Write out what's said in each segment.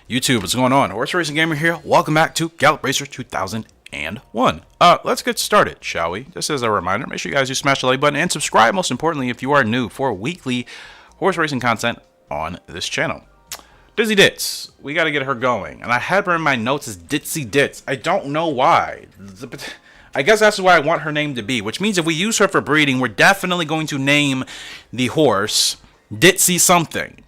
YouTube, what's going on? Horse Racing Gamer here. Welcome back to Gallop Racer 2001. Let's get started, shall we? Just as a reminder, make sure you guys do smash the like button and subscribe, most importantly, if you are new for weekly horse racing content on this channel. Dizzy Dits, we got to get her going. And I had her in my notes as Ditsy Dits. I don't know why. I guess that's why I want her name to be, which means if we use her for breeding, we're definitely going to name the horse Ditsy something.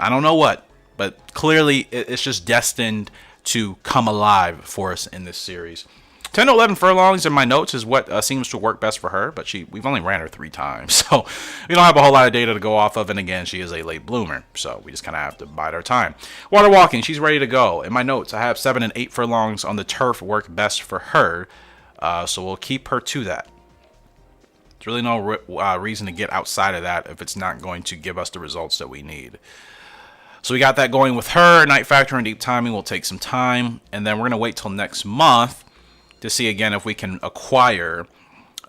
I don't know what. But clearly, it's just destined to come alive for us in this series. 10 to 11 furlongs in my notes is what seems to work best for her. But we've only ran her 3 times. So we don't have a whole lot of data to go off of. And again, she is a late bloomer. So we just kind of have to bide our time. Water walking, she's ready to go. In my notes, I have 7 and 8 furlongs on the turf work best for her. So we'll keep her to that. There's really no reason to get outside of that if it's not going to give us the results that we need. So we got that going with her. Night Factor and Deep Timing will take some time. And then we're going to wait till next month to see again if we can acquire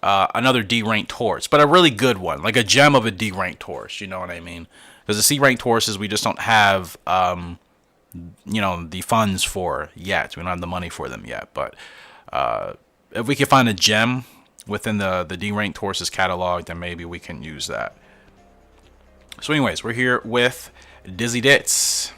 another D-ranked horse. But a really good one. Like a gem of a D-ranked horse. You know what I mean? Because the C-ranked horses we just don't have, the funds for yet. We don't have the money for them yet. But if we can find a gem within the D-ranked horses catalog, then maybe we can use that. So anyways, we're here with Dizzy Dits.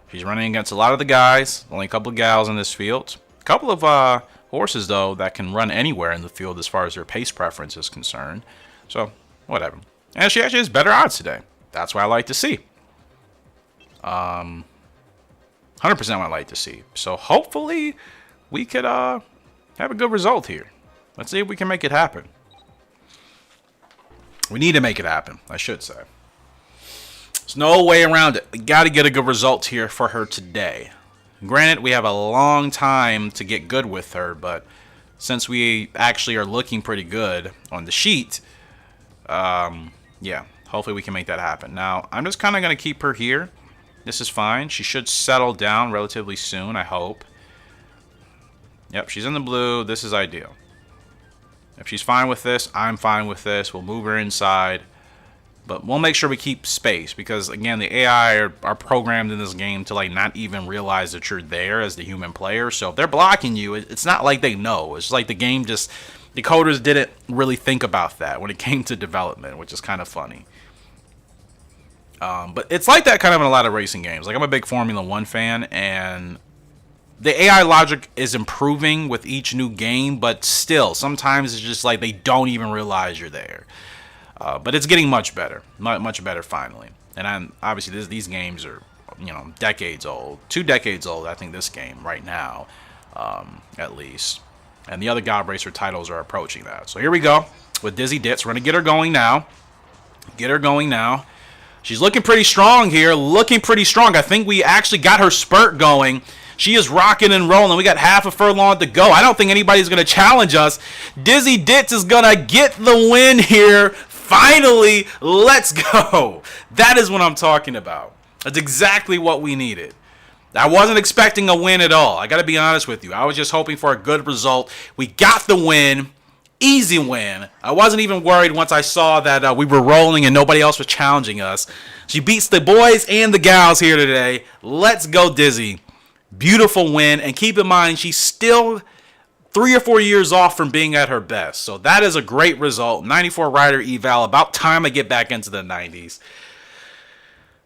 She's running against a lot of the guys. Only a couple of gals in this field. A couple of horses, though, that can run anywhere in the field as far as their pace preference is concerned. So, whatever. And she actually has better odds today. That's what I like to see. 100% what I like to see. So, hopefully, we could have a good result here. Let's see if we can make it happen. We need to make it happen, I should say. There's no way around it. We got to get a good result here for her today. Granted, we have a long time to get good with her, but since we actually are looking pretty good on the sheet, yeah, hopefully we can make that happen. Now, I'm just kind of going to keep her here. This is fine. She should settle down relatively soon, I hope. Yep, she's in the blue. This is ideal. If she's fine with this, I'm fine with this. We'll move her inside. But we'll make sure we keep space because, again, the AI are programmed in this game to, like, not even realize that you're there as the human player. So if they're blocking you, it's not like they know. It's like the game just, the coders didn't really think about that when it came to development, which is kind of funny. But it's like that kind of in a lot of racing games. Like, I'm a big Formula 1 fan, and the AI logic is improving with each new game, but still, sometimes it's just like they don't even realize you're there. But it's getting much better, much better finally. And obviously these games are, decades old, 2 decades old. I think this game right now, at least. And the other God Racer titles are approaching that. So here we go with Dizzy Dits. We're gonna get her going now. She's looking pretty strong here. I think we actually got her spurt going. She is rocking and rolling. We got half a furlong to go. I don't think anybody's going to challenge us. Dizzy Dits is going to get the win here. Finally, let's go. That is what I'm talking about. That's exactly what we needed. I wasn't expecting a win at all. I got to be honest with you. I was just hoping for a good result. We got the win. Easy win. I wasn't even worried once I saw that we were rolling and nobody else was challenging us. She beats the boys and the gals here today. Let's go, Dizzy. Beautiful win, and keep in mind she's still 3 or 4 years off from being at her best, so that is a great result. 94 rider eval, about time I get back into the 90s.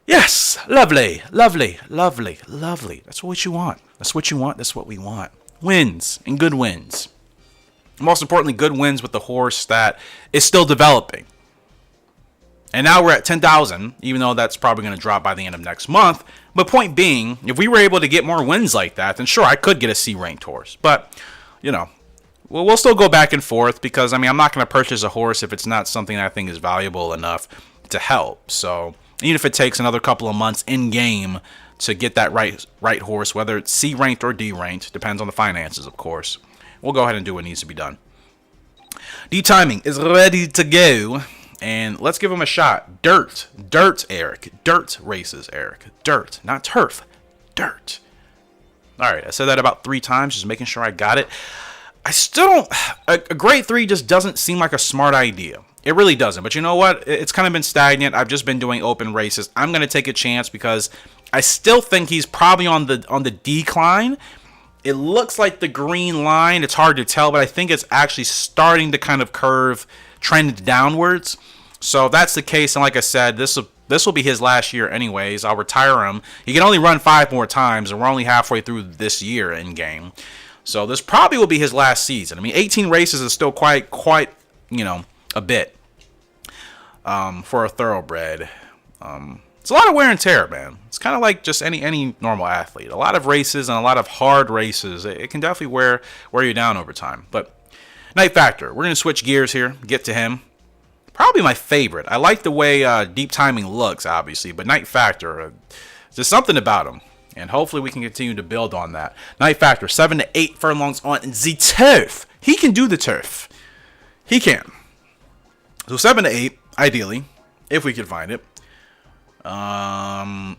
Yes, lovely. That's what you want. That's what we want. Wins, and good wins. Most importantly, good wins with the horse that is still developing. And now we're at 10,000, even though that's probably going to drop by the end of next month. But point being, if we were able to get more wins like that, then sure, I could get a C-ranked horse. But, we'll still go back and forth because, I'm not going to purchase a horse if it's not something that I think is valuable enough to help. So even if it takes another couple of months in-game to get that right horse, whether it's C-ranked or D-ranked, depends on the finances, of course, we'll go ahead and do what needs to be done. D-timing is ready to go. And let's give him a shot. Dirt, Eric. Dirt races, Eric. Dirt, not turf. Dirt. All right, I said that about 3 times, just making sure I got it. I still don't... A grade 3 just doesn't seem like a smart idea. It really doesn't. But you know what? It's kind of been stagnant. I've just been doing open races. I'm going to take a chance because I still think he's probably on the decline. It looks like the green line. It's hard to tell, but I think it's actually starting to kind of curve, trend downwards. So if that's the case, and like I said, this will be his last year anyways. I'll retire him. He can only run 5 more times, and we're only halfway through this year in game. So this probably will be his last season. I mean, 18 races is still quite a bit for a thoroughbred. It's a lot of wear and tear, man. It's kind of like just any normal athlete. A lot of races and a lot of hard races. It can definitely wear you down over time. But Night Factor, we're going to switch gears here, get to him. Probably my favorite. I like the way Deep Timing looks, obviously, but Night Factor, there's something about him. And hopefully we can continue to build on that. Night Factor, 7 to 8 furlongs on the turf. He can do the turf. He can. So 7 to 8, ideally, if we can find it.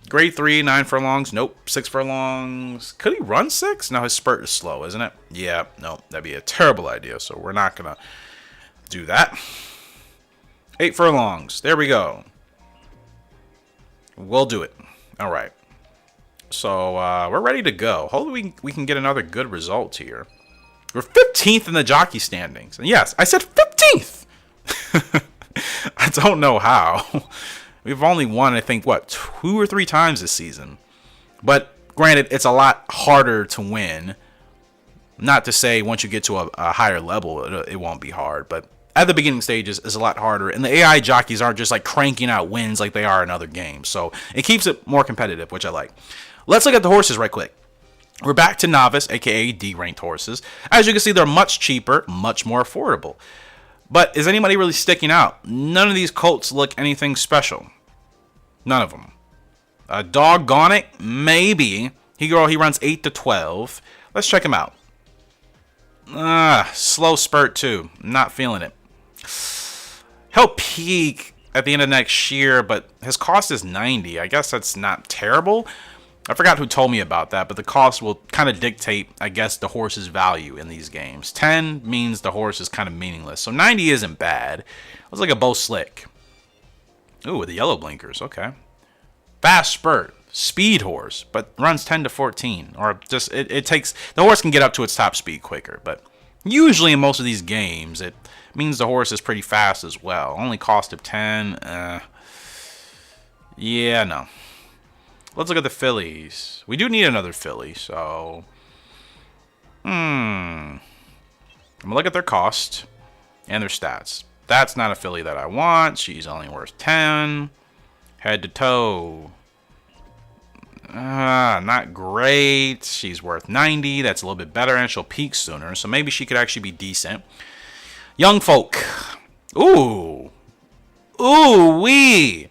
Grade 3, 9 furlongs. Nope. 6 furlongs. Could he run 6? No, his spurt is slow, isn't it? Yeah, no, that'd be a terrible idea. So we're not going to do that. 8 furlongs. There we go. We'll do it. All right. So we're ready to go. Hopefully we can get another good result here. We're 15th in the jockey standings. And yes, I said 15th. I don't know how. We've only won, I think, 2 or 3 times this season. But granted, it's a lot harder to win. Not to say once you get to a higher level, it won't be hard. But at the beginning stages, it's a lot harder. And the AI jockeys aren't just like cranking out wins like they are in other games. So it keeps it more competitive, which I like. Let's look at the horses right quick. We're back to novice, aka D-ranked horses. As you can see, they're much cheaper, much more affordable. But is anybody really sticking out? None of these colts look anything special. None of them. Doggone it, maybe. He runs 8 to 12. Let's check him out. Slow spurt too. Not feeling it. He'll peak at the end of next year, but his cost is 90. I guess that's not terrible. I forgot who told me about that, but the cost will kind of dictate, I guess, the horse's value in these games. 10 means the horse is kind of meaningless, so 90 isn't bad. Looks like a Bo Slick. Ooh, with the yellow blinkers, okay. Fast spurt, speed horse, but runs 10 to 14. Or just, it takes, the horse can get up to its top speed quicker, but usually in most of these games, it means the horse is pretty fast as well. Only cost of 10, yeah, no. Let's look at the fillies. We do need another filly, so... I'm going to look at their cost and their stats. That's not a filly that I want. She's only worth 10. Head to toe. Not great. She's worth 90. That's a little bit better, and she'll peak sooner, so maybe she could actually be decent. Young folk. Ooh. Ooh-wee.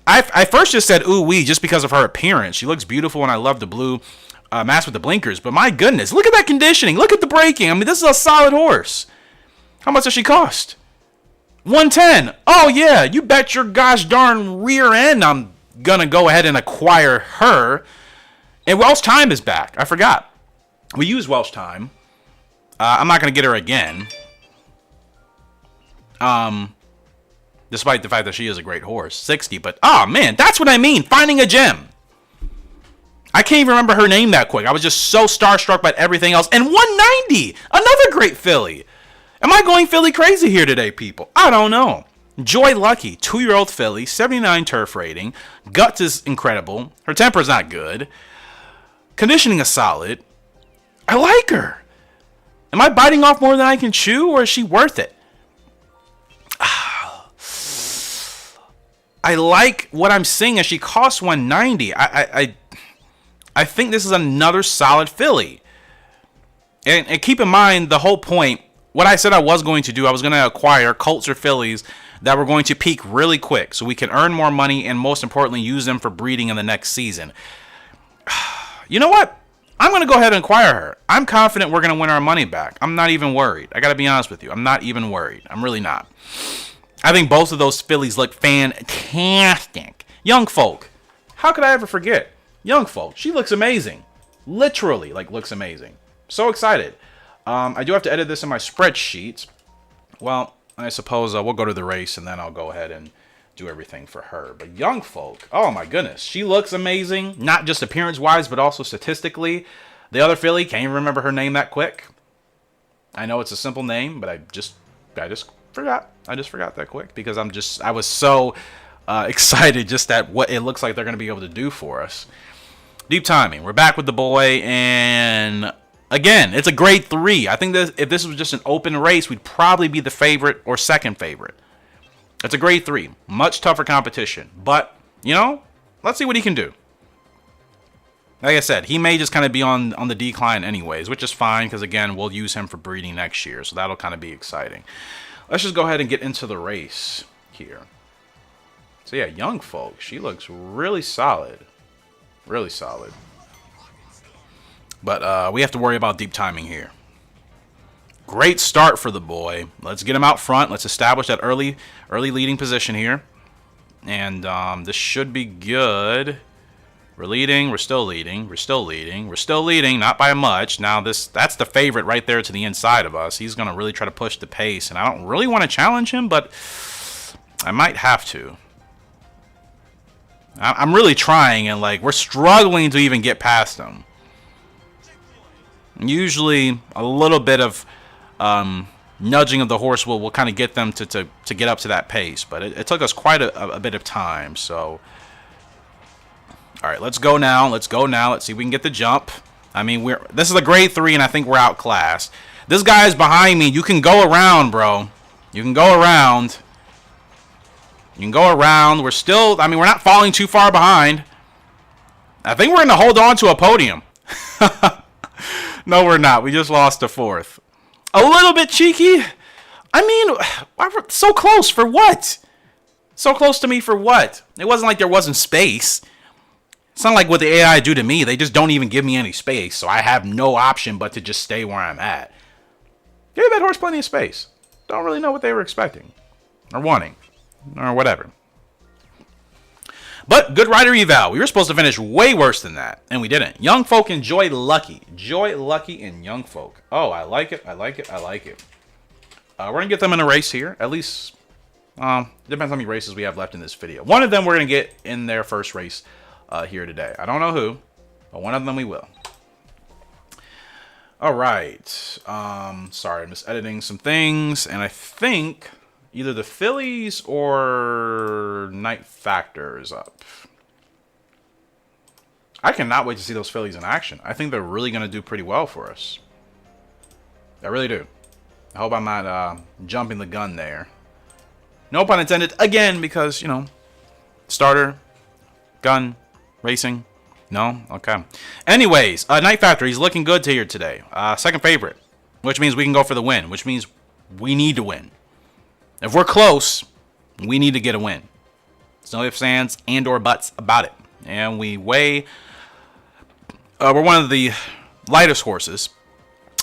I first just said ooh-wee just because of her appearance. She looks beautiful, and I love the blue mask with the blinkers. But my goodness, look at that conditioning. Look at the braking. I mean, this is a solid horse. How much does she cost? 110. Oh, yeah. You bet your gosh darn rear end I'm going to go ahead and acquire her. And Welsh Time is back. I forgot. We use Welsh Time. I'm not going to get her again. Despite the fact that she is a great horse. 60, but oh man, that's what I mean. Finding a gem. I can't even remember her name that quick. I was just so starstruck by everything else. And 190, another great filly. Am I going filly crazy here today, people? I don't know. Joy Lucky, 2-year-old filly, 79 turf rating. Guts is incredible. Her temper is not good. Conditioning is solid. I like her. Am I biting off more than I can chew, or is she worth it? I like what I'm seeing, and she costs 190. I think this is another solid filly. And keep in mind the whole point. What I said I was going to do, I was going to acquire colts or fillies that were going to peak really quick, so we can earn more money and most importantly use them for breeding in the next season. You know what? I'm going to go ahead and acquire her. I'm confident we're going to win our money back. I'm not even worried. I got to be honest with you. I'm not even worried. I'm really not. I think both of those fillies look fantastic. Young folk. How could I ever forget? Young folk. She looks amazing. Literally, looks amazing. So excited. I do have to edit this in my spreadsheet. Well, I suppose we'll go to the race and then I'll go ahead and do everything for her. But Young Folk, oh my goodness, she looks amazing, not just appearance-wise, but also statistically. The other filly, can't even remember her name that quick. I know it's a simple name, but I just forgot. I just forgot that quick because I was so excited just at what it looks like they're going to be able to do for us. Deep Timing, we're back with the boy, and again, it's a grade 3. I think that if this was just an open race, we'd probably be the favorite or second favorite. It's a grade 3. Much tougher competition. But, you know, let's see what he can do. Like I said, he may just kind of be on the decline anyways, which is fine because, again, we'll use him for breeding next year. So that'll kind of be exciting. Let's just go ahead and get into the race here. So, yeah, Young Folk. She looks really solid. Really solid. But we have to worry about Deep Timing here. Great start for the boy. Let's get him out front. Let's establish that early leading position here. And this should be good. We're leading. We're still leading. We're still leading. We're still leading. Not by much. Now, that's the favorite right there to the inside of us. He's going to really try to push the pace. And I don't really want to challenge him, but I might have to. I'm really trying, and, like, we're struggling to even get past him. Usually, a little bit of nudging of the horse will kind of get them to get up to that pace. But it took us quite a bit of time. So, all right, let's go now. Let's go now. Let's see if we can get the jump. I mean, this is a grade 3, and I think we're outclassed. This guy is behind me. You can go around, bro. You can go around. You can go around. We're still, I mean, we're not falling too far behind. I think we're going to hold on to a podium. No, we're not. We just lost to 4th. A little bit cheeky. I mean, so close for what? So close to me for what? It wasn't like there wasn't space. It's not like what the AI do to me. They just don't even give me any space, so I have no option but to just stay where I'm at. Gave that horse plenty of space. Don't really know what they were expecting. Or wanting. Or whatever. But good rider eval. We were supposed to finish way worse than that, and we didn't. Young Folk and Joy Lucky. Joy Lucky and Young Folk. Oh, I like it. I like it. I like it. We're going to get them in a race here. At least, depends how many races we have left in this video. One of them we're going to get in their first race here today. I don't know who, but one of them we will. All right. Sorry, I'm just editing some things, and I think either the fillies or Night Factor is up. I cannot wait to see those fillies in action. I think they're really going to do pretty well for us. I really do. I hope I'm not jumping the gun there. No pun intended. Again, because, you know, starter, gun, racing. No? Okay. Anyways, Night Factor, he's looking good here today. Second favorite, which means we can go for the win, which means we need to win. If we're close, we need to get a win. There's no ifs, ands, and or buts about it. And we weigh... we're one of the lightest horses.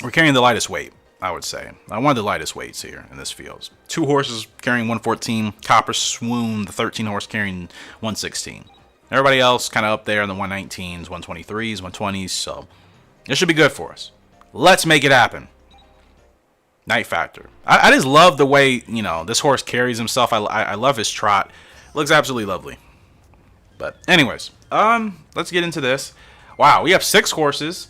We're carrying the lightest weight, I would say. One of the lightest weights here in this field. 2 horses carrying 114. Copper Swoon, the 13 horse, carrying 116. Everybody else kind of up there in the 119s, 123s, 120s. So it should be good for us. Let's make it happen. Night Factor. I just love the way, you know, this horse carries himself. I love his trot. Looks absolutely lovely. But anyways, let's get into this. Wow, we have 6 horses.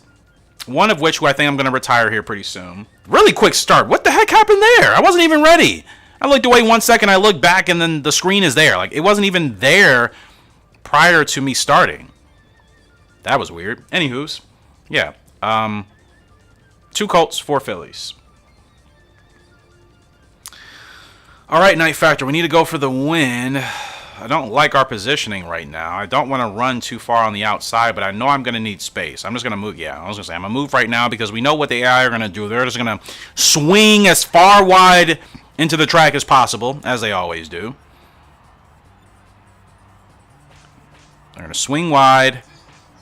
One of which I think I'm going to retire here pretty soon. Really quick start. What the heck happened there? I wasn't even ready. I looked away 1 second. I looked back and then the screen is there. Like, it wasn't even there prior to me starting. That was weird. Anywho's, yeah. 2 colts, 4 fillies. All right, Night Factor, we need to go for the win. I don't like our positioning right now. I don't want to run too far on the outside, but I know I'm going to need space. I'm just going to move. Yeah, I was going to say I'm going to move right now because we know what the AI are going to do. They're just going to swing as far wide into the track as possible, as they always do. They're going to swing wide.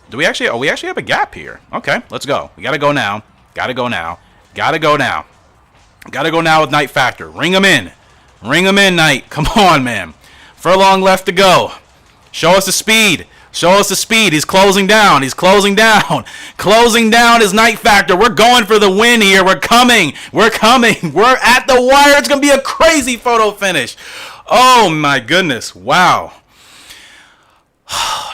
Do we actually... Oh, we actually have a gap here. Okay, let's go. We got to go now. Got to go now. Got to go now. Got to go now with Night Factor. Ring them in. Ring him in, Knight. Come on, man. Furlong left to go. Show us the speed. Show us the speed. He's closing down. He's closing down. Closing down is Night Factor. We're going for the win here. We're coming. We're coming. We're at the wire. It's going to be a crazy photo finish. Oh my goodness. Wow.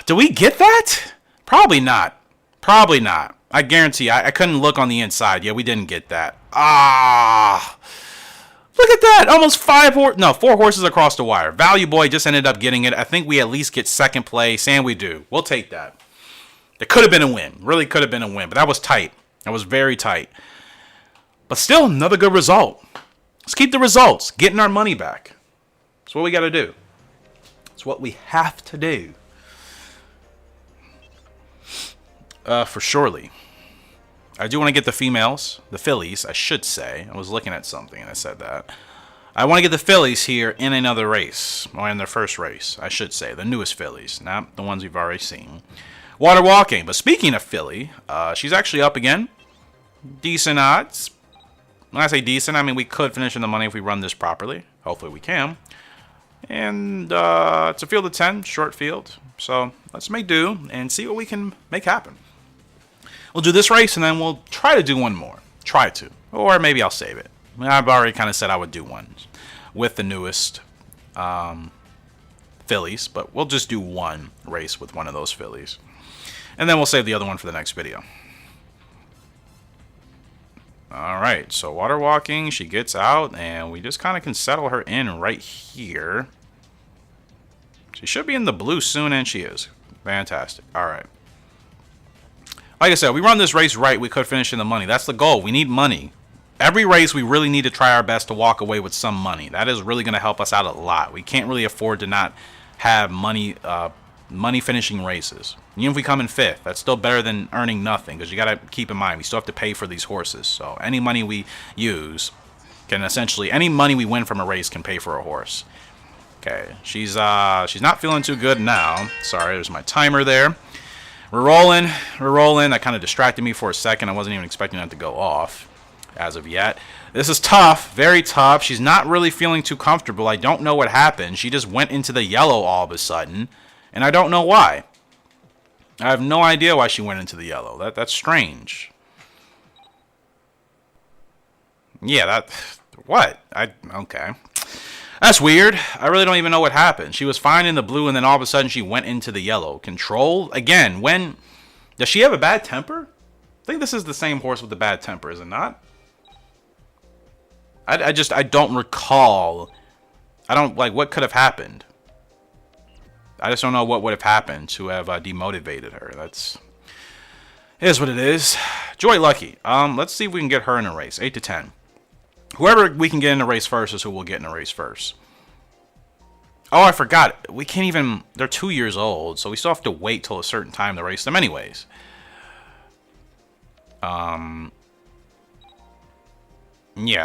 Do we get that? Probably not. Probably not. I guarantee I couldn't look on the inside. Yeah, we didn't get that. Ah. Look at that. Almost 4 horses across the wire. Value Boy just ended up getting it. I think we at least get second place, and we do. We'll take that. It could have been a win. Really could have been a win, but that was tight. That was very tight. But still, another good result. Let's keep the results. Getting our money back. That's what we got to do. It's what we have to do. For surely. I do want to get the females, the fillies, I should say. I was looking at something and I said that. I want to get the fillies here in another race, or in their first race, I should say. The newest fillies, not the ones we've already seen. Water Walking. But speaking of filly, she's actually up again. Decent odds. When I say decent, I mean we could finish in the money if we run this properly. Hopefully we can. And it's a field of 10, short field. So let's make do and see what we can make happen. We'll do this race, and then we'll try to do one more. Try to. Or maybe I'll save it. I've already kind of said I would do one with the newest fillies, but we'll just do one race with one of those fillies. And then we'll save the other one for the next video. Alright, so Water Walking, she gets out, and we just kind of can settle her in right here. She should be in the blue soon, and she is. Fantastic. Alright. Like I said, we run this race right, we could finish in the money. That's the goal. We need money. Every race, we really need to try our best to walk away with some money. That is really going to help us out a lot. We can't really afford to not have money finishing races. Even if we come in 5th, that's still better than earning nothing, because you got to keep in mind, we still have to pay for these horses. So any money we use can essentially, any money we win from a race can pay for a horse. Okay, she's not feeling too good now. Sorry, there's my timer there. We're rolling. That kind of distracted me for a second. I wasn't even expecting that to go off as of yet. This is tough, very tough. She's not really feeling too comfortable. I don't know what happened. She just went into the yellow all of a sudden, and I don't know why. I have no idea why she went into the yellow. That's strange. Yeah, what? Okay. That's weird. I really don't even know what happened. She was fine in the blue, and then all of a sudden she went into the yellow. Control? Again, does she have a bad temper? I think this is the same horse with the bad temper, is it not? I don't recall. What could have happened? I just don't know what would have happened to have demotivated her. It is what it is. Joy Lucky. Let's see if we can get her in a race. 8 to 10. Whoever we can get in the race first is who will get in the race first. Oh, I forgot. We can't even... They're 2 years old, so we still have to wait till a certain time to race them anyways. Yeah,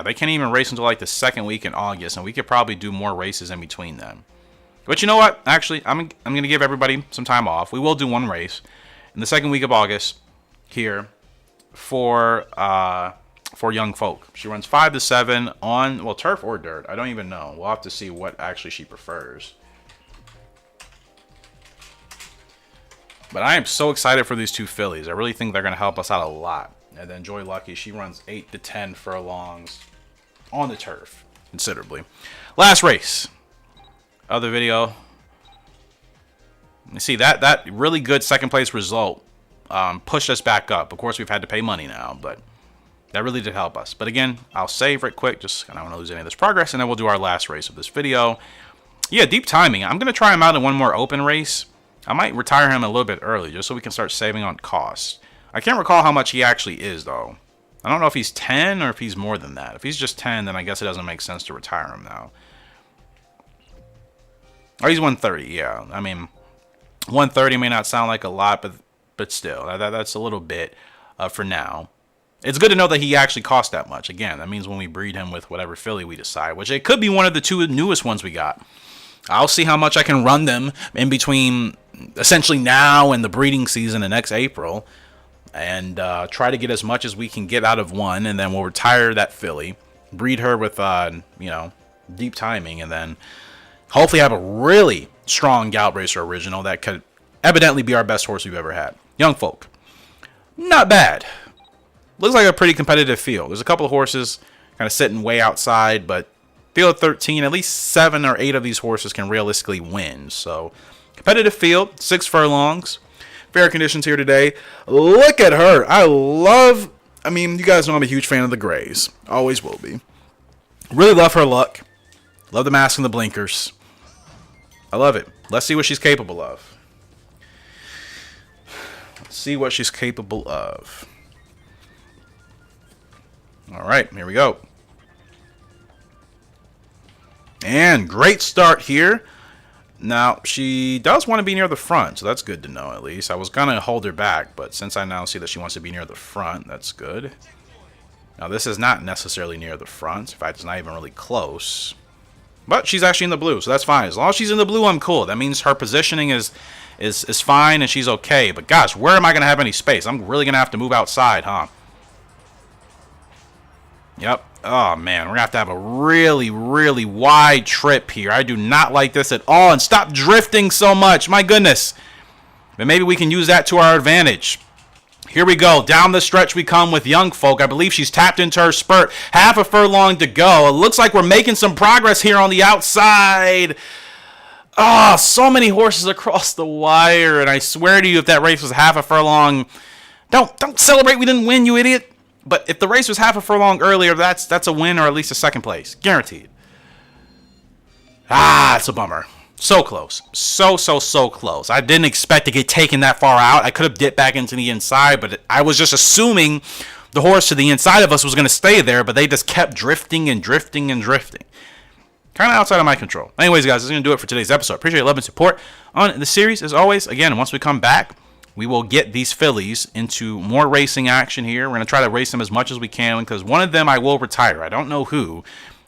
they can't even race until like the 2nd week in August, and we could probably do more races in between them. But you know what? Actually, I'm going to give everybody some time off. We will do one race in the 2nd week of August here for young folk. She runs 5 to 7 on, well, turf or dirt. I don't even know. We'll have to see what actually she prefers. But I am so excited for these two fillies. I really think they're going to help us out a lot. And then Joy Lucky, she runs 8 to 10 furlongs on the turf, considerably. Last race. Other video. You see, that really good 2nd place result pushed us back up. Of course, we've had to pay money now, but that really did help us. But again, I'll save right quick. I don't want to lose any of this progress, and then we'll do our last race of this video. Yeah, Deep Timing. I'm going to try him out in one more open race. I might retire him a little bit early just so we can start saving on costs. I can't recall how much he actually is, though. I don't know if he's 10 or if he's more than that. If he's just 10, then I guess it doesn't make sense to retire him now. Oh, he's 130, yeah. I mean, 130 may not sound like a lot, but still, that's a little bit for now. It's good to know that he actually costs that much. Again, that means when we breed him with whatever filly we decide, which it could be one of the 2 newest ones we got. I'll see how much I can run them in between essentially now and the breeding season in next April, and try to get as much as we can get out of one, and then we'll retire that filly, breed her with Deep Timing, and then hopefully have a really strong Gallop Racer original that could evidently be our best horse we've ever had. Young folk. Not bad. Looks like a pretty competitive field. There's a couple of horses kind of sitting way outside, but Field 13, at least 7 or 8 of these horses can realistically win. So, competitive field, 6 furlongs. Fair conditions here today. Look at her. I mean, you guys know I'm a huge fan of the Grays. Always will be. Really love her look. Love the mask and the blinkers. I love it. Let's see what she's capable of. Let's see what she's capable of. All right, here we go. And great start here. Now, she does want to be near the front, so that's good to know at least. I was going to hold her back, but since I now see that she wants to be near the front, that's good. Now, this is not necessarily near the front. In fact, it's not even really close. But she's actually in the blue, so that's fine. As long as she's in the blue, I'm cool. That means her positioning is fine and she's okay. But gosh, where am I going to have any space? I'm really going to have to move outside, huh? Yep. Oh, man. We're going to have a really, really wide trip here. I do not like this at all. And stop drifting so much. My goodness. But maybe we can use that to our advantage. Here we go. Down the stretch we come with Young Folk. I believe she's tapped into her spurt. Half a furlong to go. It looks like we're making some progress here on the outside. Ah, so many horses across the wire. And I swear to you, if that race was half a furlong, don't celebrate we didn't win, you idiot. But if the race was half a furlong earlier, that's a win or at least a second place. Guaranteed. Ah, it's a bummer. So close. So close. I didn't expect to get taken that far out. I could have dipped back into the inside, but I was just assuming the horse to the inside of us was going to stay there, but they just kept drifting and drifting and drifting. Kind of outside of my control. Anyways, guys, that's going to do it for today's episode. Appreciate your love and support on the series. As always, again, once we come back, we will get these fillies into more racing action here. We're going to try to race them as much as we can because one of them I will retire. I don't know who.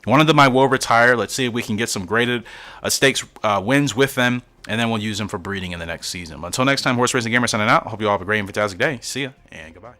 One of them I will retire. Let's see if we can get some graded stakes wins with them, and then we'll use them for breeding in the next season. But until next time, Horse Racing Gamer signing out. I hope you all have a great and fantastic day. See ya, and goodbye.